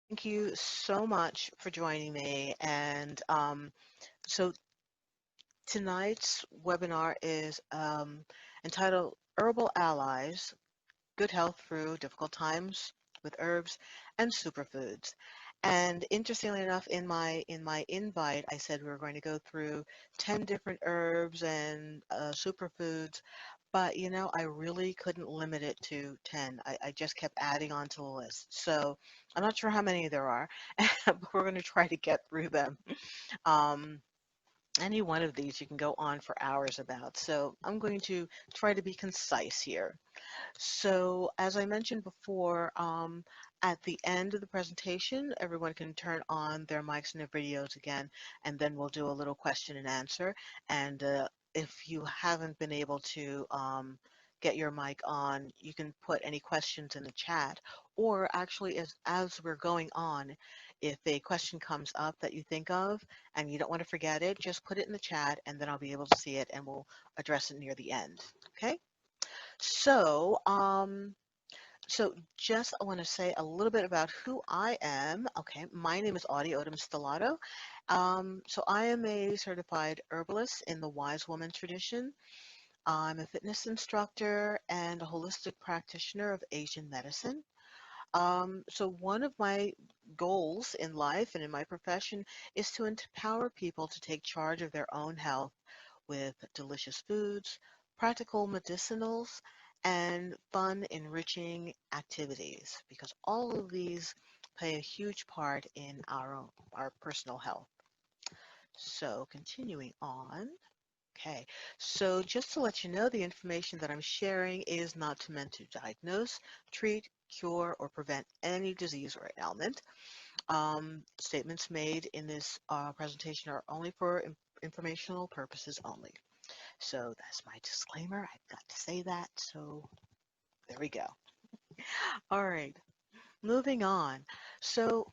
Thank you so much for joining me. And so tonight's webinar is entitled Herbal Allies, Good Health Through Difficult Times with Herbs and Superfoods. And interestingly enough, in my invite, I said we were going to go through 10 different herbs and superfoods. But I really couldn't limit it to 10. I just kept adding on to the list. So I'm not sure how many there are, but we're going to try to get through them. Um, any one of these you can go on for hours about. So I'm going to try to be concise here. So as I mentioned before, at the end of the presentation, everyone can turn on their mics and their videos again, and then we'll do a little question and answer. And if you haven't been able to get your mic on, you can put any questions in the chat. Or actually, as we're going on, if a question comes up that you think of and you don't want to forget it, just put it in the chat, and then I'll be able to see it, and we'll address it near the end. Okay? So, so just I want to say a little bit about who I am. Okay, my name is Audie Odum-Stellato. So I am a certified herbalist in the wise woman tradition. I'm a fitness instructor and a holistic practitioner of Asian medicine. So one of my goals in life and in my profession is to empower people to take charge of their own health with delicious foods, practical medicinals, and fun, enriching activities, because all of these play a huge part in our personal health. So continuing on. Okay, so just to let you know, the information that I'm sharing is not meant to diagnose, treat, cure, or prevent any disease or ailment. Statements made in this presentation are only for informational purposes only. So that's my disclaimer. I've got to say that. So there we go. All right, moving on. So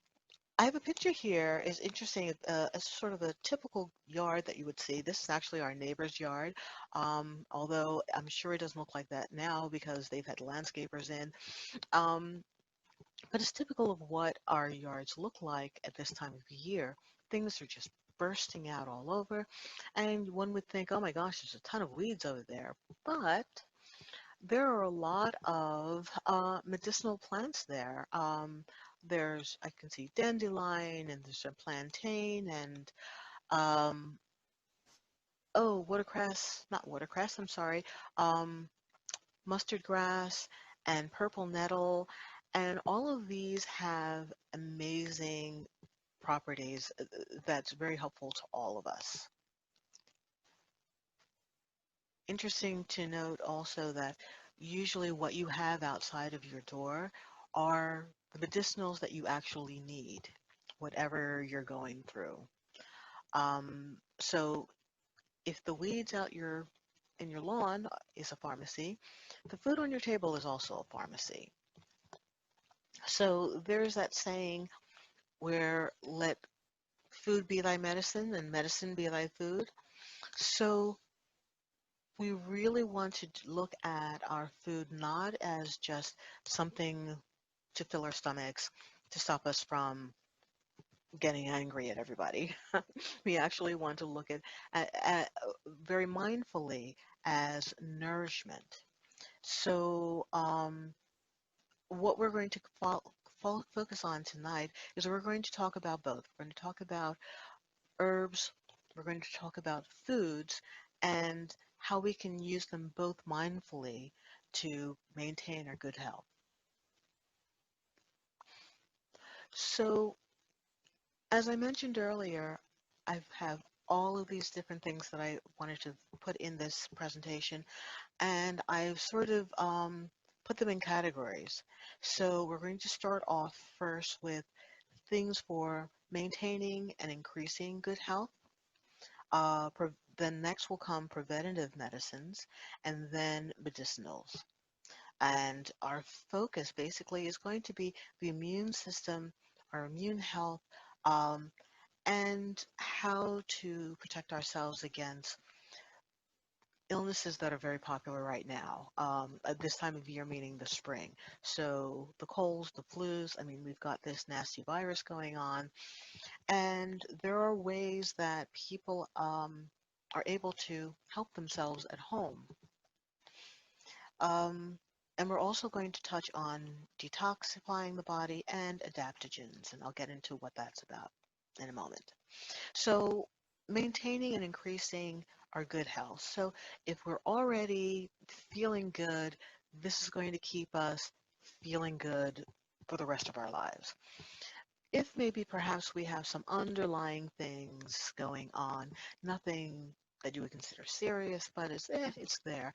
I have a picture here. It's interesting. It's sort of a typical yard that you would see. This is actually our neighbor's yard, although I'm sure it doesn't look like that now because they've had landscapers in. Um, but it's typical of what our yards look like at this time of year. Things are just bursting out all over, and one would think, oh my gosh, there's a ton of weeds over there. But there are a lot of medicinal plants there. I can see dandelion, and there's some plantain, and um, oh, watercress, not watercress, I'm sorry, um, mustard grass, and purple nettle. And all of these have amazing properties that's very helpful to all of us. Interesting to note also that usually what you have outside of your door are the medicinals that you actually need, whatever you're going through. So if the weeds out your in your lawn is a pharmacy, the food on your table is also a pharmacy. So there's that saying where let food be thy medicine and medicine be thy food. So we really want to look at our food not as just something to fill our stomachs, to stop us from getting angry at everybody. We actually want to look at very mindfully as nourishment. So what we're going to focus on tonight is we're going to talk about both. We're going to talk about herbs, we're going to talk about foods, and how we can use them both mindfully to maintain our good health. So, as I mentioned earlier, I have all of these different things that I wanted to put in this presentation, and I've sort of put them in categories. So we're going to start off first with things for maintaining and increasing good health. Then next will come preventative medicines, and then medicinals. And our focus basically is going to be the immune system, our immune health, um, and how to protect ourselves against illnesses that are very popular right now, at this time of year, meaning the spring. So the colds, the flus, I mean, we've got this nasty virus going on, and there are ways that people are able to help themselves at home. Um, and we're also going to touch on detoxifying the body and adaptogens, and I'll get into what that's about in a moment. So, maintaining and increasing our good health. So, if we're already feeling good, this is going to keep us feeling good for the rest of our lives. If maybe perhaps we have some underlying things going on, nothing that you would consider serious, but it's there.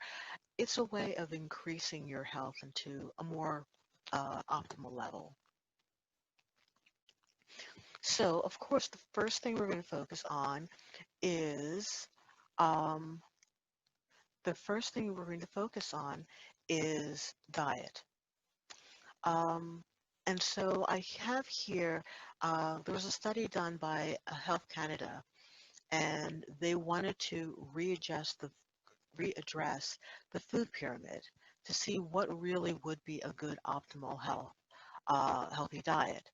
It's a way of increasing your health into a more optimal level. So, of course, the first thing we're going to focus on is um, the first thing we're going to focus on is diet. Um, and so I have here, there was a study done by Health Canada, and they wanted to readdress the food pyramid to see what really would be a good optimal healthy diet.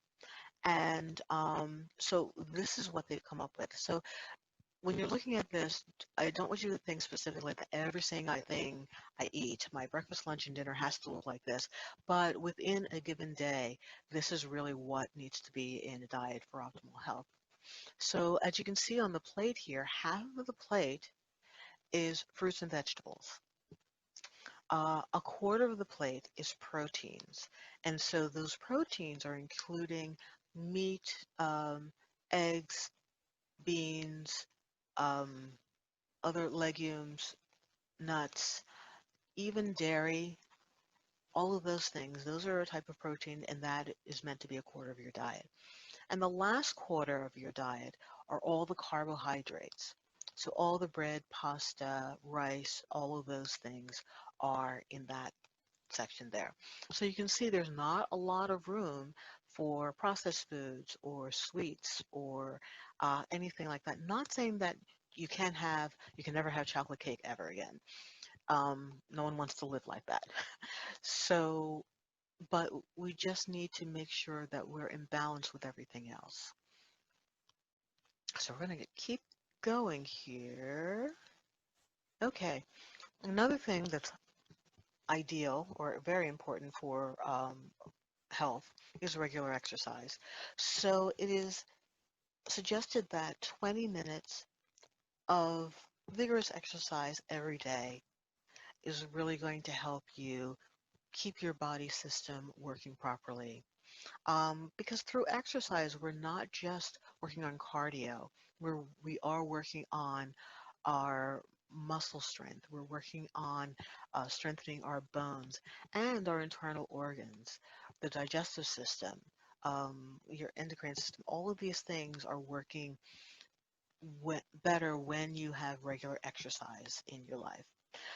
And so this is what they've come up with. So when you're looking at this, I don't want you to think specifically that every single thing I eat, my breakfast, lunch, and dinner has to look like this. But within a given day, this is really what needs to be in a diet for optimal health. So as you can see on the plate here, half of the plate is fruits and vegetables. A quarter of the plate is proteins. And so those proteins are including meat, eggs, beans, um, other legumes, nuts, even dairy, all of those things. Those are a type of protein, and that is meant to be a quarter of your diet. And the last quarter of your diet are all the carbohydrates. So all the bread, pasta, rice, all of those things are in that section there. So you can see there's not a lot of room for processed foods or sweets or anything like that. Not saying that you can never have chocolate cake ever again. No one wants to live like that. So, but we just need to make sure that we're in balance with everything else. So we're going to keep going here. Okay, another thing that's ideal or very important for health is regular exercise. So it is suggested that 20 minutes of vigorous exercise every day is really going to help you keep your body system working properly. Because through exercise, we're not just working on cardio, we are working on our muscle strength. We're working on strengthening our bones and our internal organs, the digestive system, your endocrine system. All of these things are working better when you have regular exercise in your life.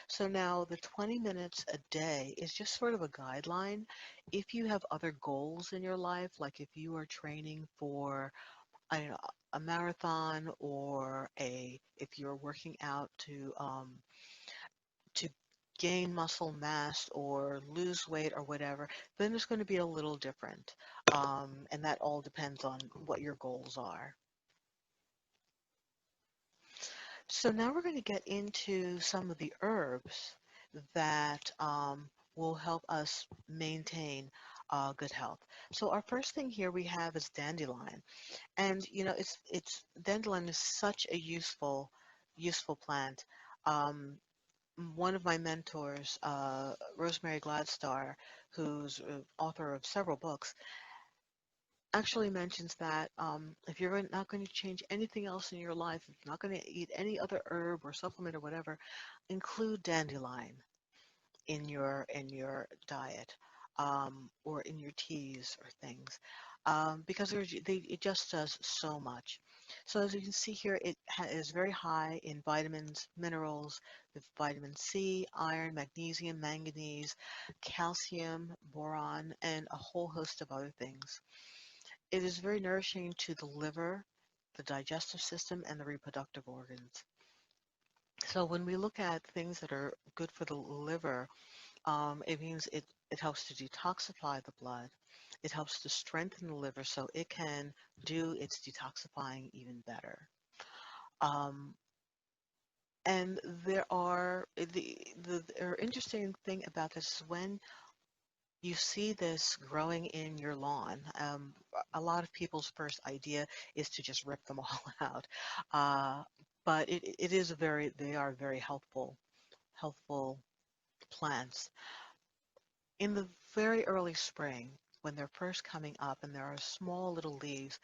So now the 20 minutes a day is just sort of a guideline. If you have other goals in your life, like if you are training for, I don't know, a marathon or if you're working out to gain muscle mass or lose weight or whatever, then it's going to be a little different. And that all depends on what your goals are. So now we're going to get into some of the herbs that will help us maintain good health. So our first thing here we have is dandelion, and it's dandelion is such a useful plant. Um, One of my mentors, Rosemary Gladstar, who's author of several books, actually mentions that if you're not going to change anything else in your life, if you're not going to eat any other herb or supplement or whatever, include dandelion in your diet or in your teas or things because it just does so much. So as you can see here, it is very high in vitamins, minerals, with vitamin C, iron, magnesium, manganese, calcium, boron, and a whole host of other things. It is very nourishing to the liver, the digestive system, and the reproductive organs. So when we look at things that are good for the liver, it means it helps to detoxify the blood. It helps to strengthen the liver so it can do its detoxifying even better. Um, and the interesting thing about this is when you see this growing in your lawn. A lot of people's first idea is to just rip them all out, uh, but it is they are very healthful plants. In the very early spring, when they're first coming up and there are small little leaves,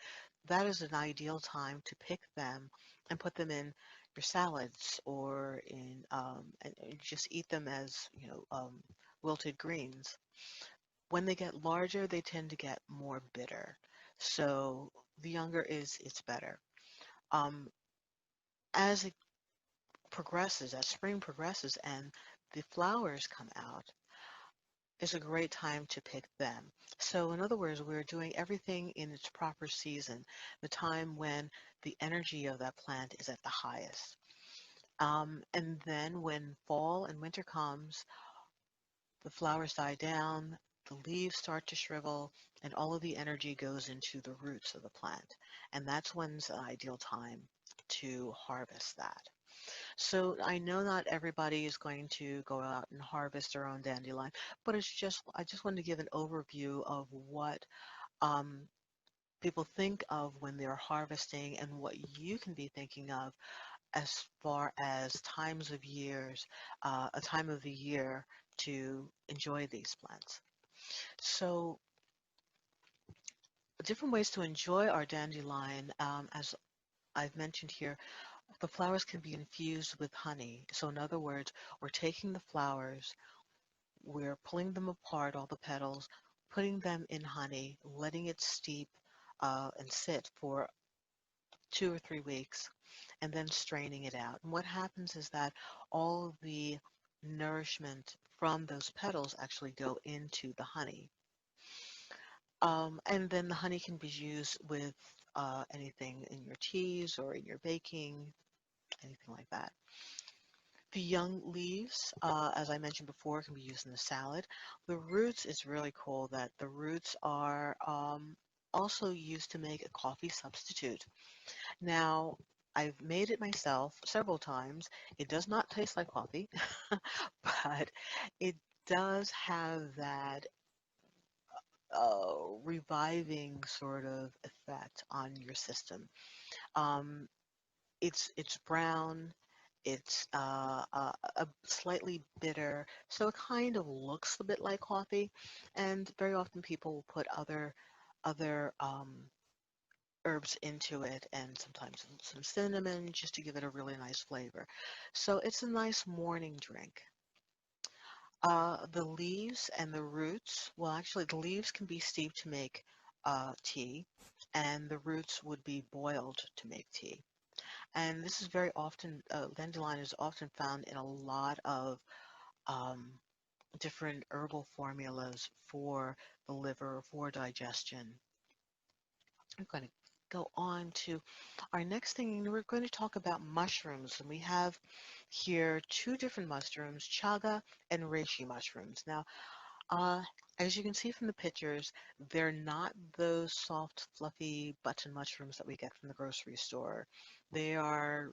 that is an ideal time to pick them and put them in your salads or and just eat them as, wilted greens. When they get larger, they tend to get more bitter. So the younger it's better. Um, as it progresses, as spring progresses and the flowers come out, is a great time to pick them. So in other words, we're doing everything in its proper season, the time when the energy of that plant is at the highest. And then when fall and winter comes, the flowers die down, the leaves start to shrivel, and all of the energy goes into the roots of the plant. And that's when's an ideal time to harvest that. So I know not everybody is going to go out and harvest their own dandelion, but I just wanted to give an overview of what um, people think of when they're harvesting and what you can be thinking of as far as times of years, a time of the year to enjoy these plants. So different ways to enjoy our dandelion, as I've mentioned here, the flowers can be infused with honey. So in other words, we're taking the flowers, we're pulling them apart, all the petals, putting them in honey, letting it steep and sit for 2 or 3 weeks, and then straining it out. And what happens is that all of the nourishment from those petals actually go into the honey. And then the honey can be used with anything in your teas or in your baking, anything like that. The young leaves, as I mentioned before, can be used in the salad. The roots is really cool that the roots are also used to make a coffee substitute. Now, I've made it myself several times. It does not taste like coffee, but it does have that reviving sort of effect on your system. Um, it's brown. It's a slightly bitter, so it kind of looks a bit like coffee. And very often people will put other herbs into it, and sometimes some cinnamon just to give it a really nice flavor. So it's a nice morning drink. The leaves and the roots, well, actually, the leaves can be steeped to make tea, and the roots would be boiled to make tea. And this is very often, dandelion is often found in a lot of um, different herbal formulas for the liver, for digestion. I'm going to go on to our next thing. We're going to talk about mushrooms, and we have here two different mushrooms, chaga and reishi mushrooms. Now, uh, as you can see from the pictures, they're not those soft, fluffy button mushrooms that we get from the grocery store. They are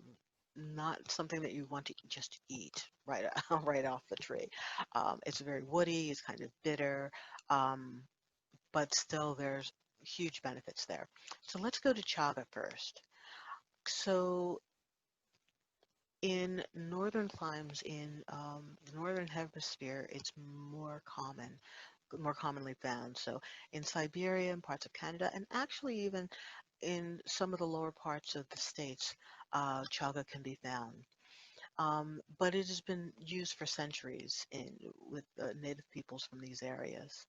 not something that you want to just eat right right off the tree. It's very woody, it's kind of bitter, um, but still there's huge benefits there. So let's go to chaga first. So in northern climes, in the northern hemisphere, it's more commonly found. So in Siberia and parts of Canada, and actually even in some of the lower parts of the states, chaga can be found. But it has been used for centuries with native peoples from these areas.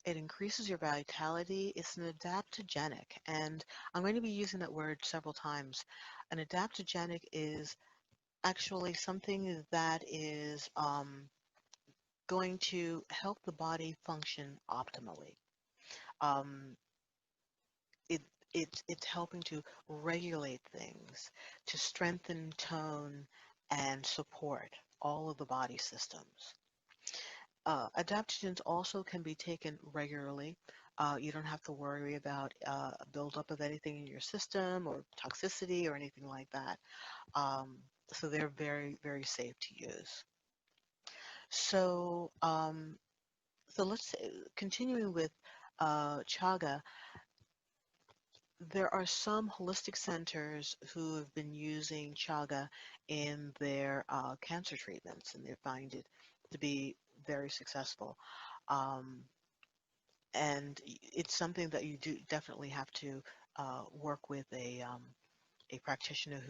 It increases your vitality. It's an adaptogenic, and I'm going to be using that word several times. An adaptogenic is actually something that is going to help the body function optimally. Um, it, it's helping to regulate things, to strengthen tone, and support all of the body systems. Adaptogens also can be taken regularly. You don't have to worry about a buildup of anything in your system or toxicity or anything like that. Um, so they're very, very safe to use. So, let's say, continuing with chaga, there are some holistic centers who have been using chaga in their cancer treatments, and they find it to be very successful. Um, and it's something that you do definitely have to work with a practitioner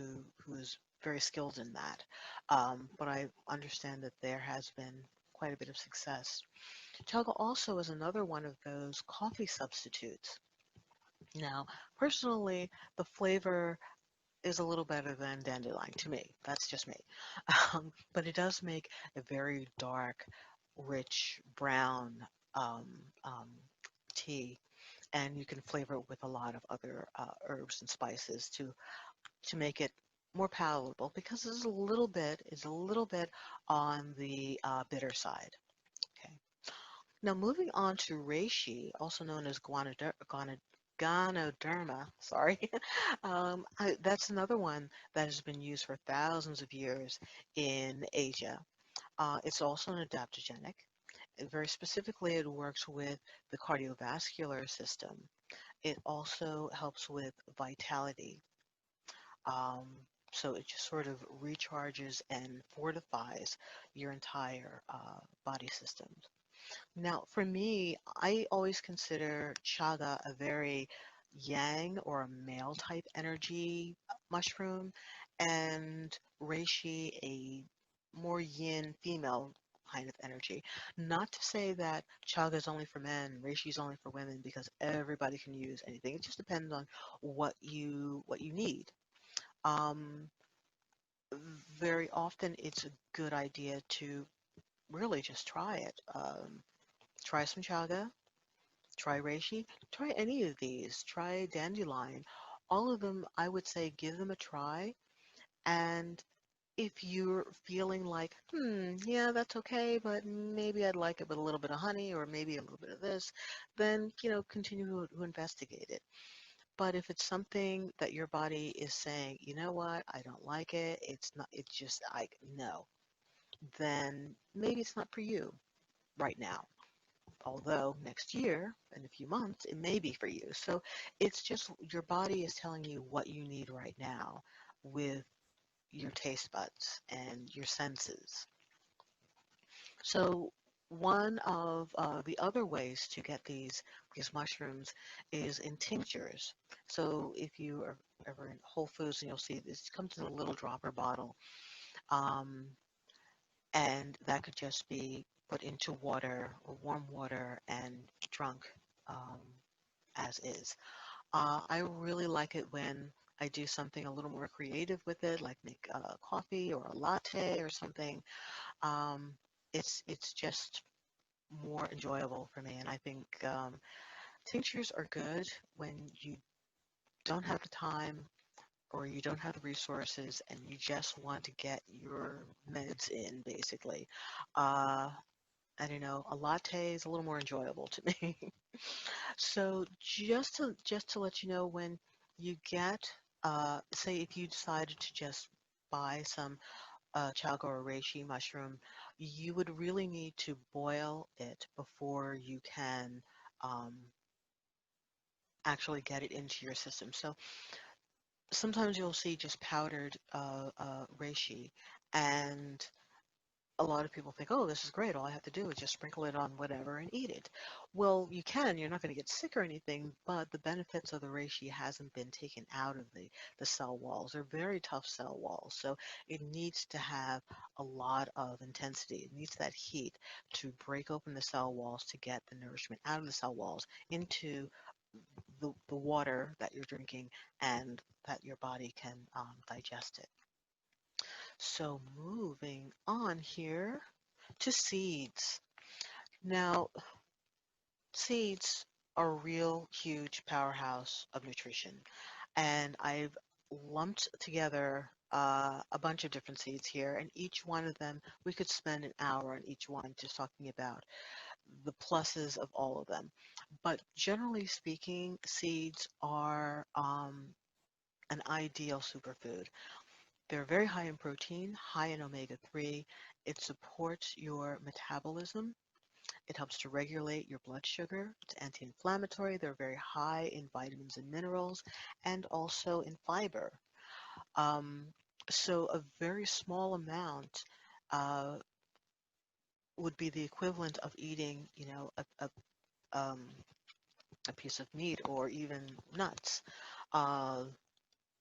who's very skilled in that. But I understand that there has been quite a bit of success. Chaga also is another one of those coffee substitutes. Now, personally, the flavor is a little better than dandelion to me. That's just me. But it does make a very dark, rich brown um, um, tea, and you can flavor it with a lot of other herbs and spices to make it more palatable because it's a little bit on the bitter side. Okay. Now moving on to reishi, also known as Ganoderma, sorry. That's another one that has been used for thousands of years in Asia. It's also an adaptogenic. Very specifically, it works with the cardiovascular system. It also helps with vitality. Um, so it just sort of recharges and fortifies your entire body system. Now, for me, I always consider chaga a very yang or a male type energy mushroom, and reishi a more yin female kind of energy. Not to say that chaga is only for men, reishi is only for women, because everybody can use anything. It just depends on what you need. Um, Very often, it's a good idea to really just try it. Try some chaga, try reishi, try any of these, try dandelion. All of them, I would say, give them a try. And if you're feeling like, yeah, that's okay, but maybe I'd like it with a little bit of honey or maybe a little bit of this, then, continue to investigate it. But if it's something that your body is saying, you know what, I don't like it, it's not, it's just, no, then maybe it's not for you right now. Although next year, in a few months, it may be for you. So it's just your body is telling you what you need right now with your taste buds and your senses. So one of the other ways to get these mushrooms is in tinctures. So if you are ever in Whole Foods and you'll see this, it comes in a little dropper bottle. Um, and that could just be put into water or warm water and drunk um, as is. I really like it when I do something a little more creative with it, like make a coffee or a latte or something. Um, it's just more enjoyable for me, and I think tinctures are good when you don't have the time or you don't have the resources and you just want to get your meds in, basically. Uh, I don't know, a latte is a little more enjoyable to me. So just to let you know, when you get, say if you decided to just buy some chaga or reishi mushroom, you would really need to boil it before you can um, actually get it into your system. So sometimes you'll see just powdered reishi, and a lot of people think, oh, this is great. All I have to do is just sprinkle it on whatever and eat it. Well, you can. You're not going to get sick or anything, but the benefits of the reishi hasn't been taken out of the cell walls. They're very tough cell walls, so it needs to have a lot of intensity. It needs that heat to break open the cell walls to get the nourishment out of the cell walls into the water that you're drinking and that your body can digest it. So moving on here to seeds. Now, seeds are a real huge powerhouse of nutrition, and I've lumped together a bunch of different seeds here, and each one of them, we could spend an hour on each one just talking about the pluses of all of them. But generally speaking, seeds are an ideal superfood. They're very high in protein, high in omega-3. It supports your metabolism. It helps to regulate your blood sugar. It's anti-inflammatory. They're very high in vitamins and minerals and also in fiber. Um, so a very small amount uh, would be the equivalent of eating, um, a piece of meat or even nuts. Uh,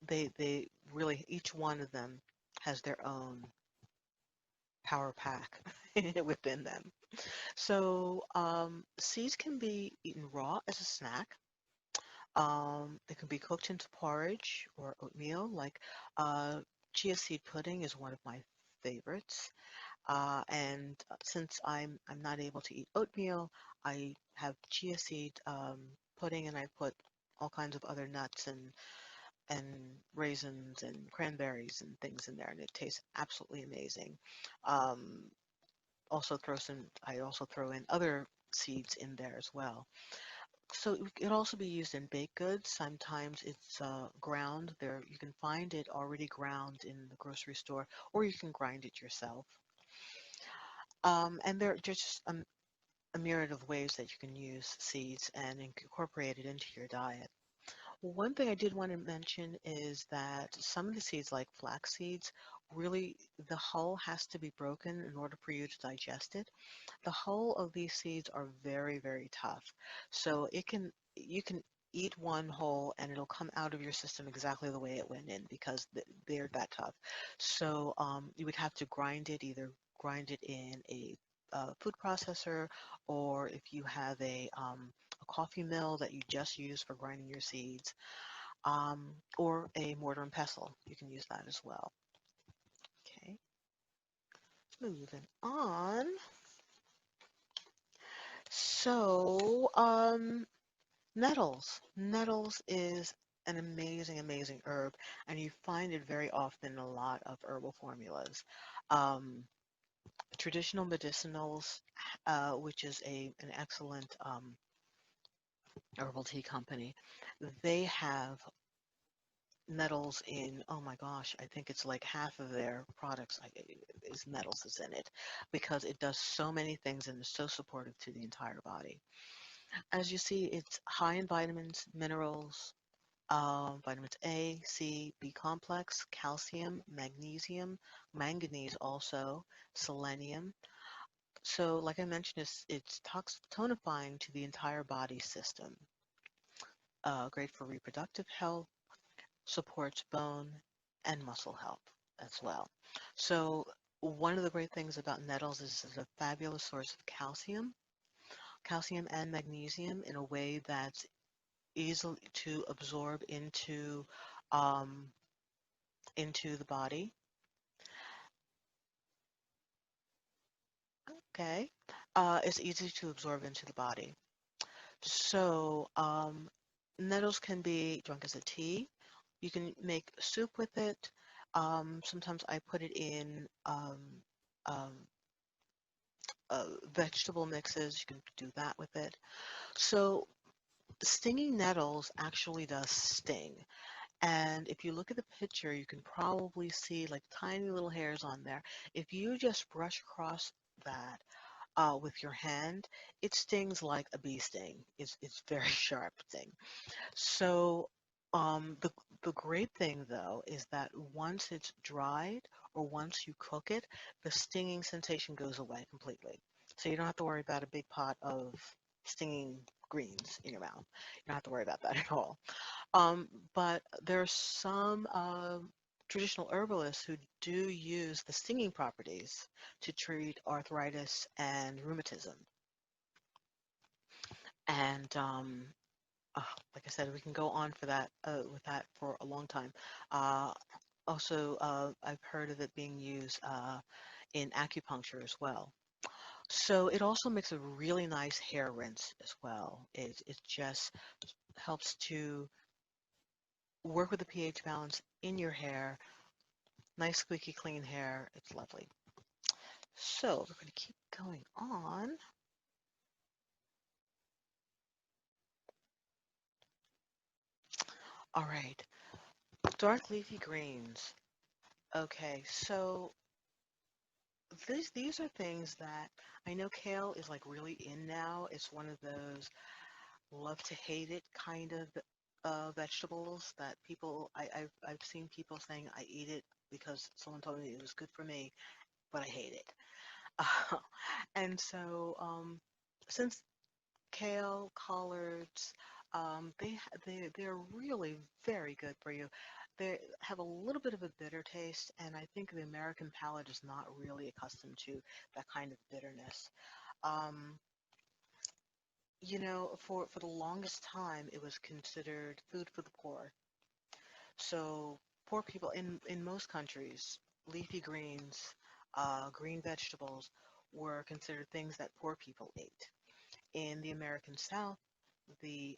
they really, each one of them has their own power pack within them. So seeds can be eaten raw as a snack. They can be cooked into porridge or oatmeal. Like uh, chia seed pudding is one of my favorites. And since I'm not able to eat oatmeal, I have chia seed pudding, and I put all kinds of other nuts and raisins and cranberries and things in there, and it tastes absolutely amazing. Um, I also throw in other seeds in there as well. So it can also be used in baked goods. Sometimes it's ground. There you can find it already ground in the grocery store, or you can grind it yourself. And there's just a myriad of ways that you can use seeds and incorporate it into your diet. One thing I did want to mention is that some of the seeds, like flax seeds, really the hull has to be broken in order for you to digest it. The hull of these seeds are very, very tough. So you can eat one whole and it'll come out of your system exactly the way it went in because they're that tough. So you would have to either grind it in a food processor, or if you have a coffee mill that you just use for grinding your seeds, or a mortar and pestle. You can use that as well. Okay, moving on. So, nettles. Nettles is an amazing, amazing herb, and you find it very often in a lot of herbal formulas. Um, Traditional medicinals, which is an excellent herbal tea company, they have nettles in, oh my gosh, I think it's like half of their products is nettles is in it, because it does so many things and is so supportive to the entire body. As you see, it's high in vitamins, minerals, vitamins A, C, B complex, calcium, magnesium, manganese also, selenium. So like I mentioned, it's tonifying to the entire body system. Great for reproductive health, supports bone and muscle health as well. So one of the great things about nettles is it's a fabulous source of calcium and magnesium in a way that's easily to absorb um, into the body. Okay, it's easy to absorb into the body. So nettles can be drunk as a tea. You can make soup with it. Sometimes I put it in um, vegetable mixes. You can do that with it. So stinging nettles actually does sting. And if you look at the picture, you can probably see like tiny little hairs on there. If you just brush across that with your hand, it stings like a bee sting. It's very sharp thing. So the great thing though is that once it's dried or once you cook it, the stinging sensation goes away completely. So you don't have to worry about a big pot of stinging greens in your mouth. You don't have to worry about that at all. But there's some traditional herbalists who do use the stinging properties to treat arthritis and rheumatism. And like I said, we can go on for that with that for a long time. Uh, Also, I've heard of it being used in acupuncture as well. So it also makes a really nice hair rinse as well. It just helps to work with the pH balance in your hair Nice squeaky clean hair. It's lovely. So we're going to keep going on. All right. Dark leafy greens. Okay, so these are things that I know kale is like really in now. It's one of those love to hate it kind of vegetables that people I've seen people saying I eat it because someone told me it was good for me, but I hate it. And so since kale, collards, they're really very good for you. They have a little bit of a bitter taste, and I think the American palate is not really accustomed to that kind of bitterness. Um, for the longest time, it was considered food for the poor. So poor people in most countries, leafy greens, green vegetables were considered things that poor people ate. In the American South, the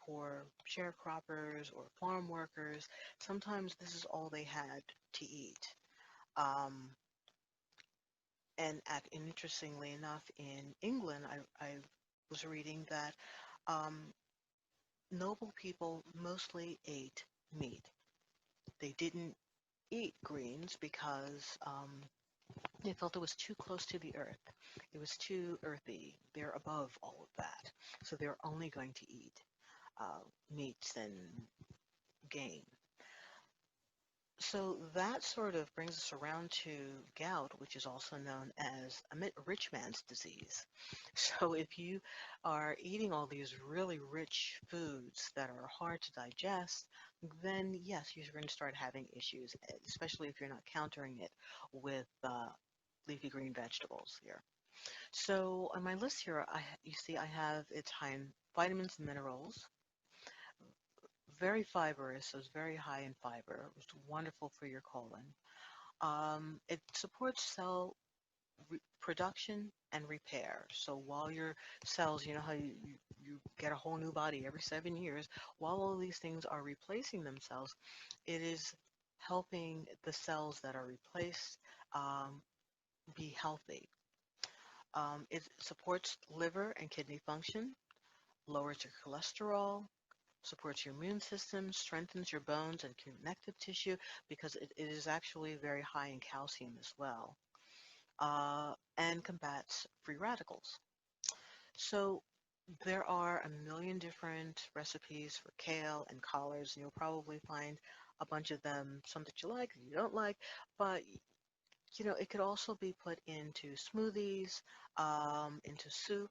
poor sharecroppers or farm workers, sometimes this is all they had to eat. Um, and interestingly enough, in England, I was reading that um, noble people mostly ate meat. They didn't eat greens because they felt it was too close to the earth. It was too earthy. They're above all of that. So they're only going to eat meats and game. So that sort of brings us around to gout, which is also known as a rich man's disease. So if you are eating all these really rich foods that are hard to digest, then yes, you're going to start having issues, especially if you're not countering it with leafy green vegetables here. So on my list here, you see I have it's high in vitamins and minerals, very fibrous, so it's very high in fiber. It's wonderful for your colon. It supports cell production and repair. So while your cells, you know how you get a whole new body every 7 years, while all these things are replacing themselves, it is helping the cells that are replaced be healthy. It supports liver and kidney function, lowers your cholesterol, supports your immune system, strengthens your bones and connective tissue because it is actually very high in calcium as well, and combats free radicals. So there are a million different recipes for kale and collards, and you'll probably find a bunch of them, some that you like, you don't like, but it could also be put into smoothies, into soup.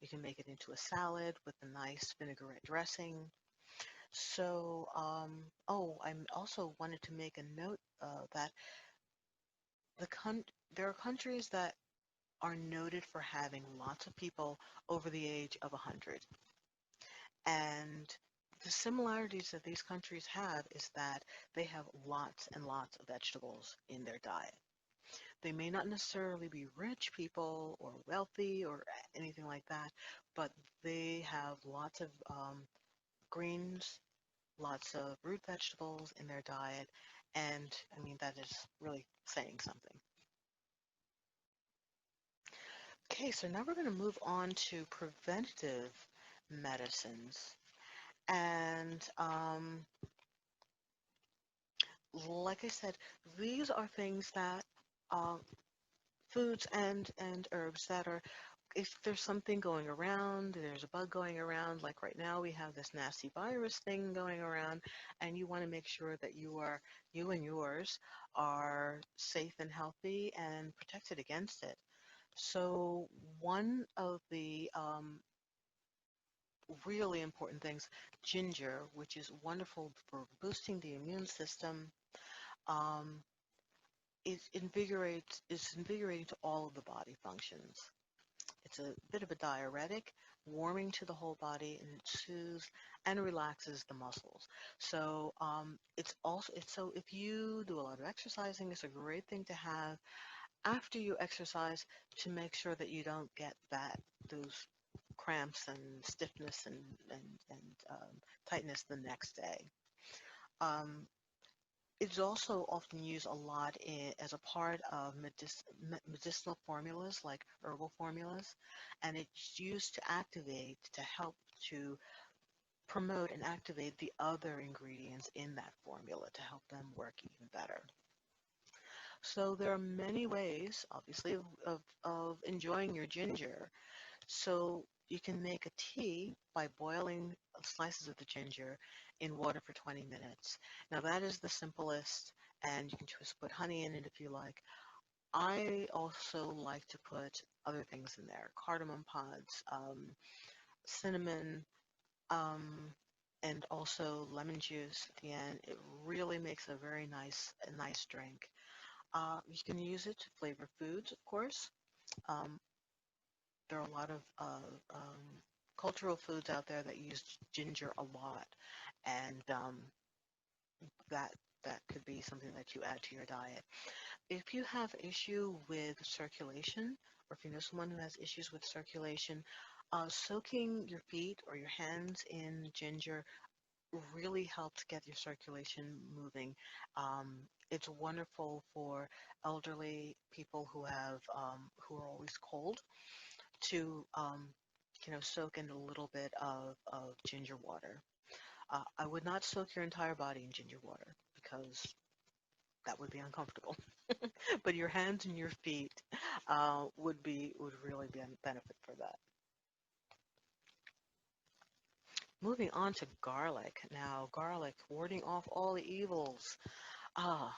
You can make it into a salad with a nice vinaigrette dressing. So, I also wanted to make a note that there are countries that are noted for having lots of people over the age of 100. And the similarities that these countries have is that they have lots and lots of vegetables in their diet. They may not necessarily be rich people or wealthy or anything like that, but they have lots of greens, lots of root vegetables in their diet, and I mean, that is really saying something. Okay, so now we're going to move on to preventative medicines. And like I said, these are things that uh, foods and herbs that are, if there's something going around, there's a bug going around, like right now we have this nasty virus thing going around, and you want to make sure that you and yours are safe and healthy and protected against it. So one of the really important things, ginger, which is wonderful for boosting the immune system, um, is invigorating to all of the body functions. It's a bit of a diuretic, warming to the whole body, and it soothes and relaxes the muscles. So it's so if you do a lot of exercising, it's a great thing to have after you exercise to make sure that you don't get those cramps and stiffness and tightness the next day. Um, It's also often used a lot as a part of medicinal formulas like herbal formulas, and it's used to activate, to help to promote and activate the other ingredients in that formula to help them work even better. So there are many ways, obviously, of enjoying your ginger. So you can make a tea by boiling slices of the ginger in water for 20 minutes. Now that is the simplest, and you can just put honey in it if you like. I also like to put other things in there, cardamom pods, cinnamon, um, and also lemon juice at the end. It really makes a nice drink. You can use it to flavor foods, of course. Um, there are a lot of cultural foods out there that use ginger a lot, and that that could be something that you add to your diet. If you have issue with circulation, or if you know someone who has issues with circulation, soaking your feet or your hands in ginger really helps get your circulation moving. It's wonderful for elderly people who are always cold to soak in a little bit of ginger water. I would not soak your entire body in ginger water because that would be uncomfortable. But your hands and your feet would really be a benefit for that. Moving on to garlic. Now, garlic, warding off all the evils. Ah,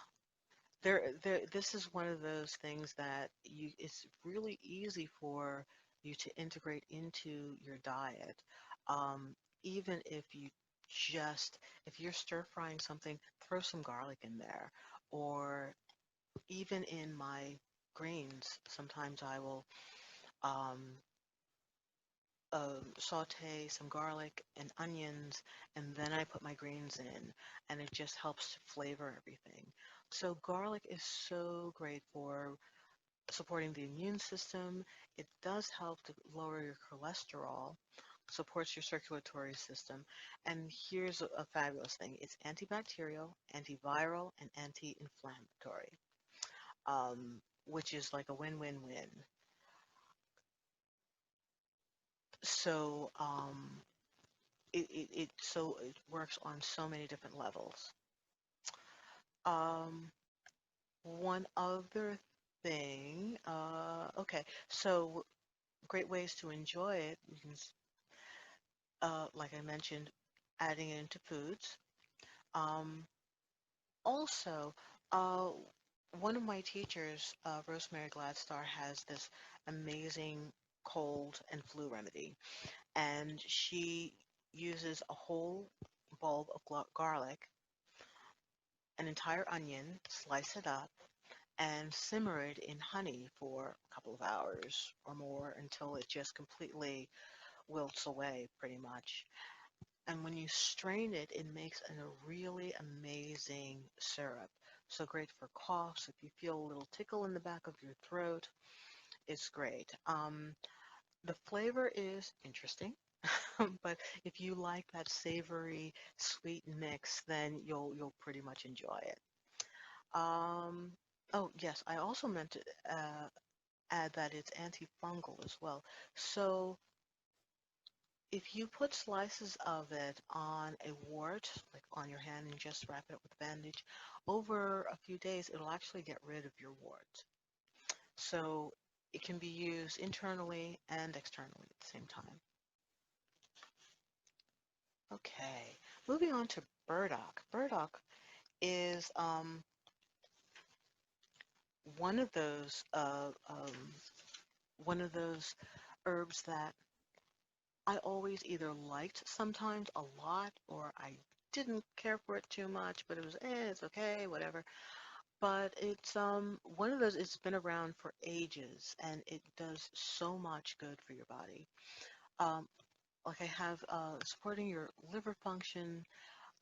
this is one of those things that it's really easy for you to integrate into your diet. Um, even if you're stir frying something, throw some garlic in there. Or even in my greens, sometimes I will um, saute some garlic and onions, and then I put my greens in, and it just helps to flavor everything. So garlic is so great for supporting the immune system. It does help to lower your cholesterol, supports your circulatory system, and here's a fabulous thing. It's antibacterial, antiviral, and anti-inflammatory, which is like a win-win-win. So it works on so many different levels. Um, one other thing, okay, so great ways to enjoy it. You can, like I mentioned, adding it into foods. Um, also, uh, one of my teachers, Rosemary Gladstar, has this amazing cold and flu remedy, and she uses a whole bulb of garlic, an entire onion, slice it up, and simmer it in honey for a couple of hours or more until it just completely wilts away, pretty much. And when you strain it, it makes a really amazing syrup. So great for coughs. If you feel a little tickle in the back of your throat, it's great. The flavor is interesting, but if you like that savory, sweet mix, then you'll pretty much enjoy it. Um, oh yes, I also meant to add that it's antifungal as well. So if you put slices of it on a wart, like on your hand, and just wrap it up with a bandage, over a few days, it'll actually get rid of your wart. So it can be used internally and externally at the same time. Okay, moving on to burdock. Burdock is one of those uh, um, one of those herbs that I always either liked sometimes a lot or I didn't care for it too much, but it was, it's okay, whatever. But it's one of those, it's been around for ages and it does so much good for your body. Um, like I have supporting your liver function,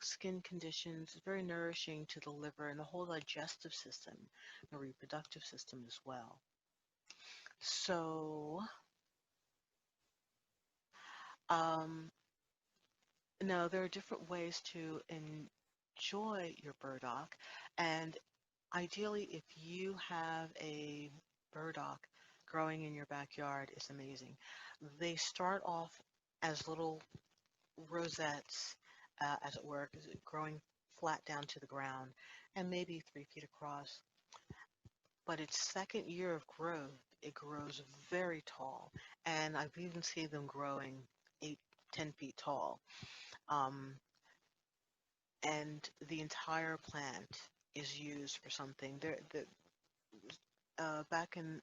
skin conditions, it's very nourishing to the liver and the whole digestive system, the reproductive system as well. So, um, no, there are different ways to enjoy your burdock. And ideally, if you have a burdock growing in your backyard, it's amazing. They start off as little rosettes, as it were, growing flat down to the ground and maybe 3 feet across. But its second year of growth, it grows very tall. And I've even seen them growing 8, 10 feet tall. Um, and the entire plant is used for something. Back in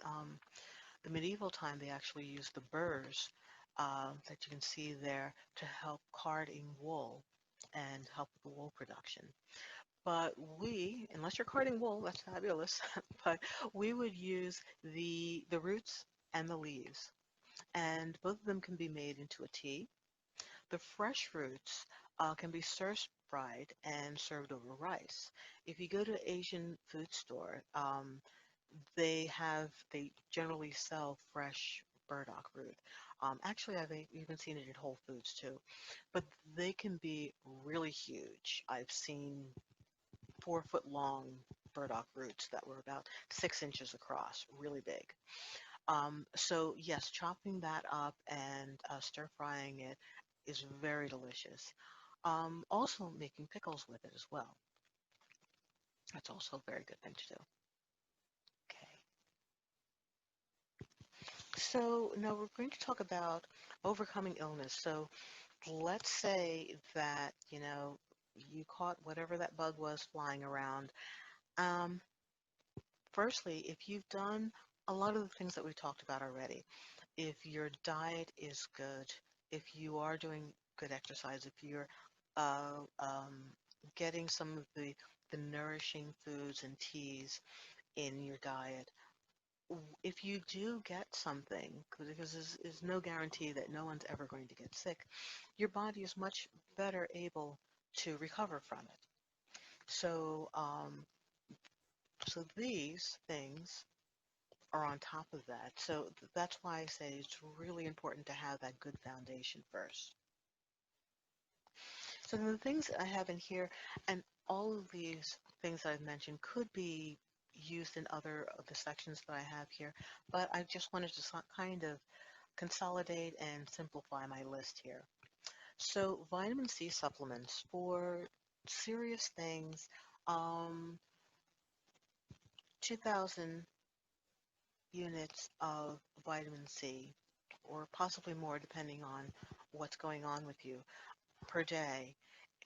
the medieval time, they actually used the burrs that you can see there to help carding wool and help with the wool production. But we, unless you're carding wool, that's fabulous, but we would use the roots and the leaves, and both of them can be made into a tea. The fresh roots can be stir-fried and served over rice. If you go to Asian food store, they generally sell fresh burdock root. Actually, I've even seen it at Whole Foods too, but they can be really huge. I've seen 4 foot long burdock roots that were about 6 inches across, really big. So yes, chopping that up and stir frying it is very delicious. Also making pickles with it as well. That's also a very good thing to do. Okay. So now we're going to talk about overcoming illness. So let's say that, you caught whatever that bug was flying around. Um, Firstly, if you've done a lot of the things that we talked about already, if your diet is good, if you are doing good exercise, if you're getting some of the nourishing foods and teas in your diet, if you do get something, because there's no guarantee that no one's ever going to get sick, your body is much better able to recover from it. So, so these things are on top of that. So that's why I say it's really important to have that good foundation first. So the things I have in here, and all of these things I've mentioned could be used in other of the sections that I have here, but I just wanted to kind of consolidate and simplify my list here. So vitamin C supplements for serious things, um, 2,000 units of vitamin C, or possibly more depending on what's going on with you, per day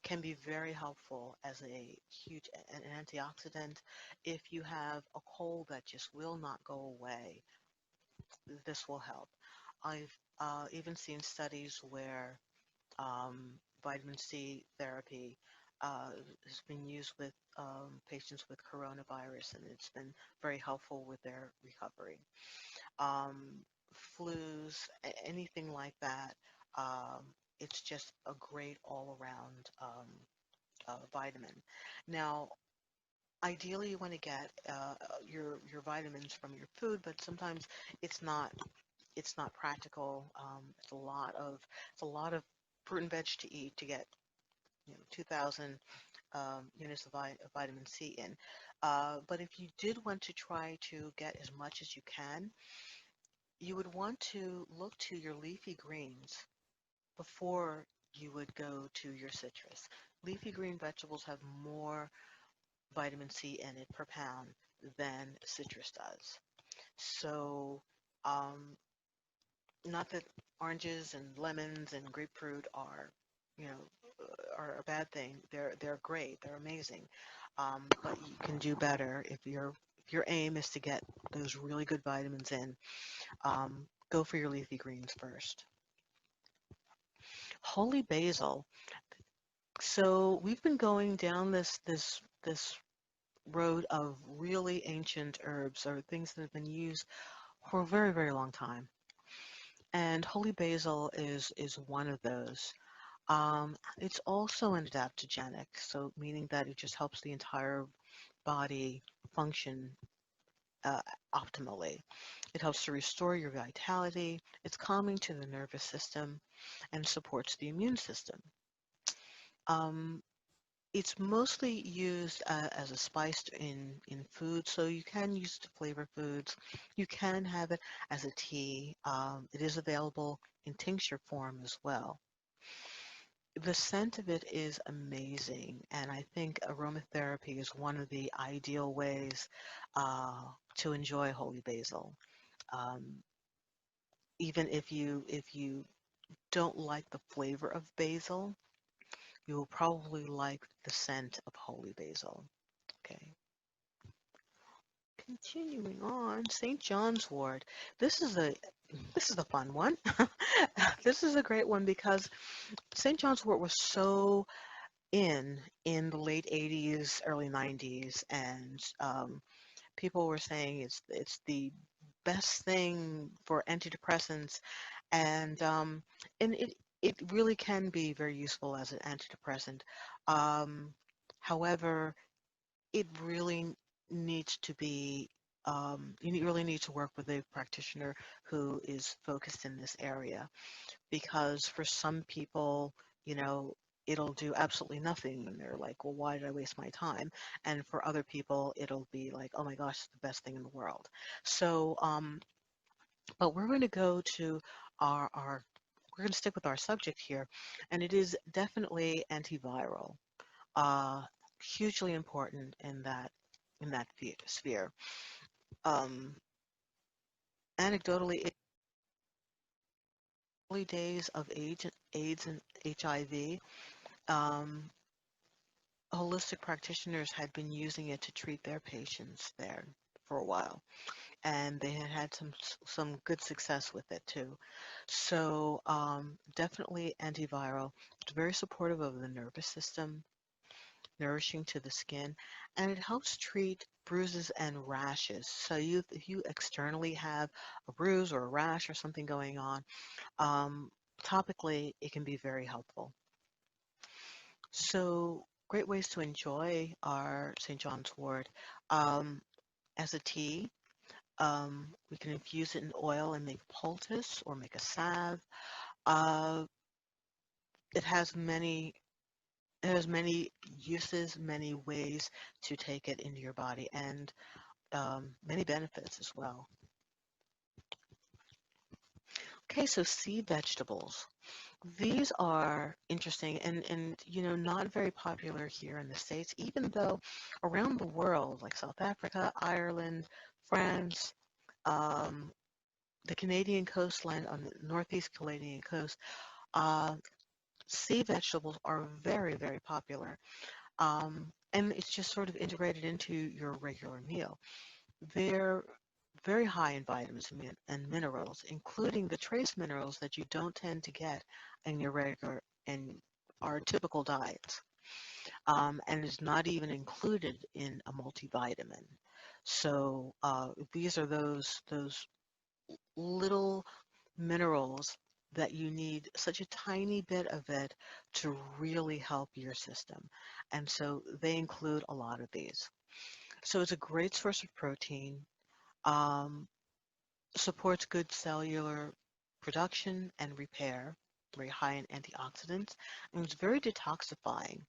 can be very helpful as a huge an antioxidant. If you have a cold that just will not go away, this will help. I've even seen studies where vitamin C therapy has been used with patients with coronavirus, and it's been very helpful with their recovery. um, Flus, anything like that. It's just a great all-around vitamin. Now, ideally, you want to get your vitamins from your food, but sometimes it's not it's not practical. It's a lot of fruit and veg to eat to get 2,000 units of vitamin C in. But if you did want to try to get as much as you can, you would want to look to your leafy greens before you would go to your citrus. Leafy green vegetables have more vitamin C in it per pound than citrus does. So, um, not that oranges and lemons and grapefruit are, you know, are a bad thing. They're great. They're amazing. But you can do better if your aim is to get those really good vitamins in. Go for your leafy greens first. Holy basil. So we've been going down this road of really ancient herbs or things that have been used for a very, very long time. And holy basil is one of those. It's also an adaptogenic, so meaning that it just helps the entire body function uh, optimally. It helps to restore your vitality. It's calming to the nervous system and supports the immune system. Um, It's mostly used as a spice in food, so you can use it to flavor foods. You can have it as a tea. It is available in tincture form as well. The scent of it is amazing, and I think aromatherapy is one of the ideal ways to enjoy holy basil. Um, Even if you don't like the flavor of basil, you will probably like the scent of holy basil. Okay. Continuing on, St. John's Wort. This is a this is a fun one. This is a great one because St. John's Wort was so in the late 80s, early 90s, and people were saying it's the best thing for antidepressants, and it really can be very useful as an antidepressant. Um, However, it really needs to be really need to work with a practitioner who is focused in this area, because for some people, you know, it'll do absolutely nothing and they're like, well, why did I waste my time? And for other people, it'll be like, oh my gosh, it's the best thing in the world. So but we're going to go to our we're going to stick with our subject here, and it is definitely antiviral, uh, hugely important in that sphere. Um, Anecdotally, in the early days of AIDS and HIV, um, holistic practitioners had been using it to treat their patients there for a while, and they had had some good success with it too. So definitely antiviral. It's very supportive of the nervous system, nourishing to the skin, and it helps treat bruises and rashes. So if you externally have a bruise or a rash or something going on, um, topically it can be very helpful. So great ways to enjoy our St. John's wort. Um, as a tea, we can infuse it in oil and make a poultice or make a salve. Uh, it has many it has many uses, many ways to take it into your body, and many benefits as well. Okay, so sea vegetables. These are interesting and not very popular here in the States, even though around the world, like South Africa, Ireland, France, um, the Canadian coastline on the northeast Canadian coast, uh, sea vegetables are very, very popular. And it's just sort of integrated into your regular meal. They're very high in vitamins and minerals, including the trace minerals that you don't tend to get in your regular in our typical diets, and is not even included in a multivitamin. So these are those little minerals that you need such a tiny bit of it to really help your system. And so they include a lot of these. So it's a great source of protein, um, supports good cellular production and repair, very high in antioxidants, and it's very detoxifying,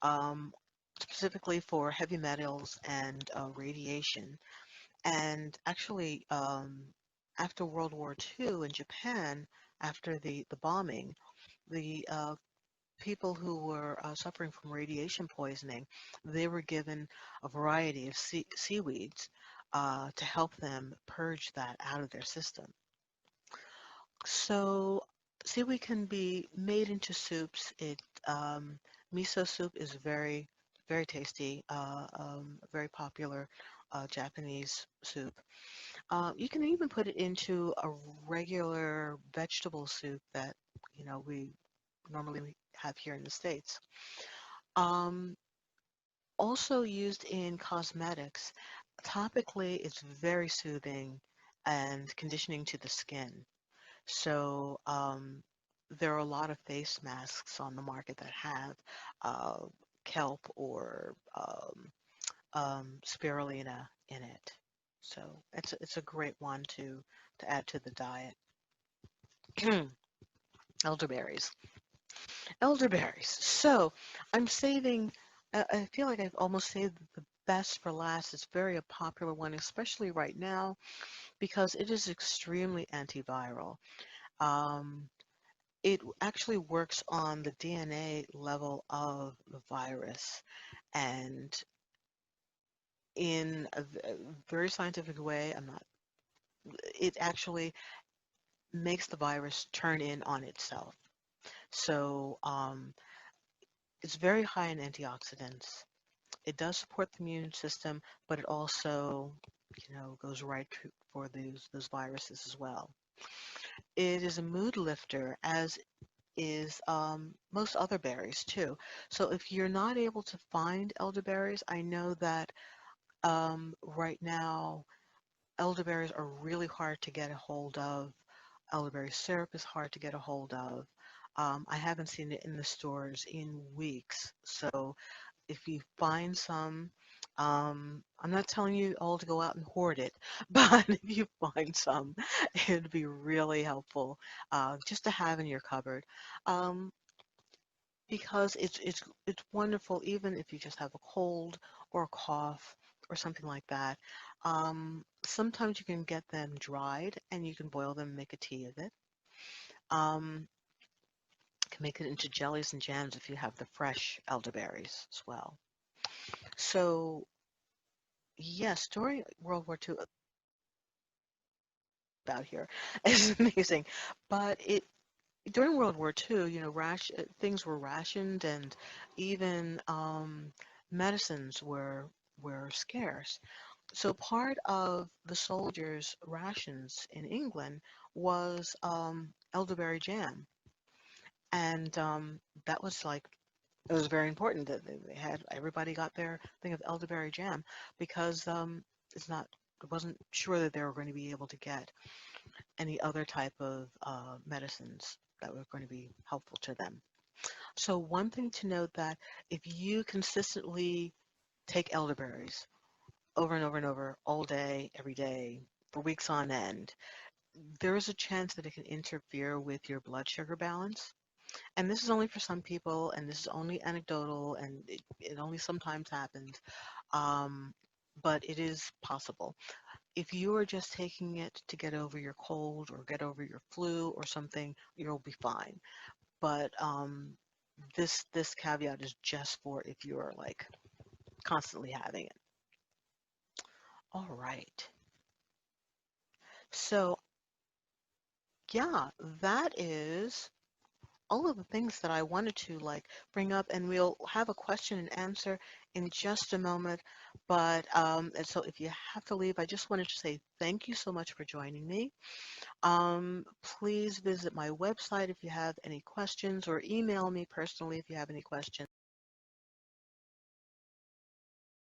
um, specifically for heavy metals and radiation. And actually, after World War II in Japan, after the bombing, the people who were suffering from radiation poisoning, they were given a variety of seaweeds to help them purge that out of their system. So seaweed can be made into soups. Um, Miso soup is very, very tasty, very popular Japanese soup. You can even put it into a regular vegetable soup that we normally have here in the States. Um, Also used in cosmetics. Topically, it's very soothing and conditioning to the skin. So there are a lot of face masks on the market that have uh, kelp or spirulina in it. So it's a great one to add to the diet. Elderberries. Elderberries. So I'm saving. I feel like I've almost saved the best for last. It's very a popular one, especially right now, because it is extremely antiviral. Um, it actually works on the DNA level of the virus, and in a very scientific way, I'm not, it actually makes the virus turn in on itself. So it's very high in antioxidants. It does support the immune system, but it also, goes right for those viruses as well. It is a mood lifter, as is most other berries too. So if you're not able to find elderberries, I know that right now elderberries are really hard to get a hold of. Elderberry syrup is hard to get a hold of. I haven't seen it in the stores in weeks. So if you find some, I'm not telling you all to go out and hoard it, but if you find some, it'd be really helpful just to have in your cupboard. Um, because it's wonderful even if you just have a cold or a cough or something like that. Sometimes you can get them dried and you can boil them and make a tea of it. Um, can make it into jellies and jams if you have the fresh elderberries as well. So yes, during World War II, about here is amazing, but it during World War II, things were rationed, and even medicines were scarce. So part of the soldiers' rations in England was elderberry jam, and that was like it was very important that they had everybody got their thing of elderberry jam because it's not it wasn't sure that they were going to be able to get any other type of medicines that were going to be helpful to them. So one thing to note that if you consistently take elderberries over and over and over all day, every day, for weeks on end, there is a chance that it can interfere with your blood sugar balance. And this is only for some people, and this is only anecdotal, and it only sometimes happens, um, but it is possible. If you are just taking it to get over your cold or get over your flu or something, you'll be fine. But this caveat is just for if you are like constantly having it. All right. So yeah, that is all of the things that I wanted to like bring up, and we'll have a question and answer in just a moment. But and so if you have to leave, I just wanted to say thank you so much for joining me. Please visit my website if you have any questions, or email me personally if you have any questions.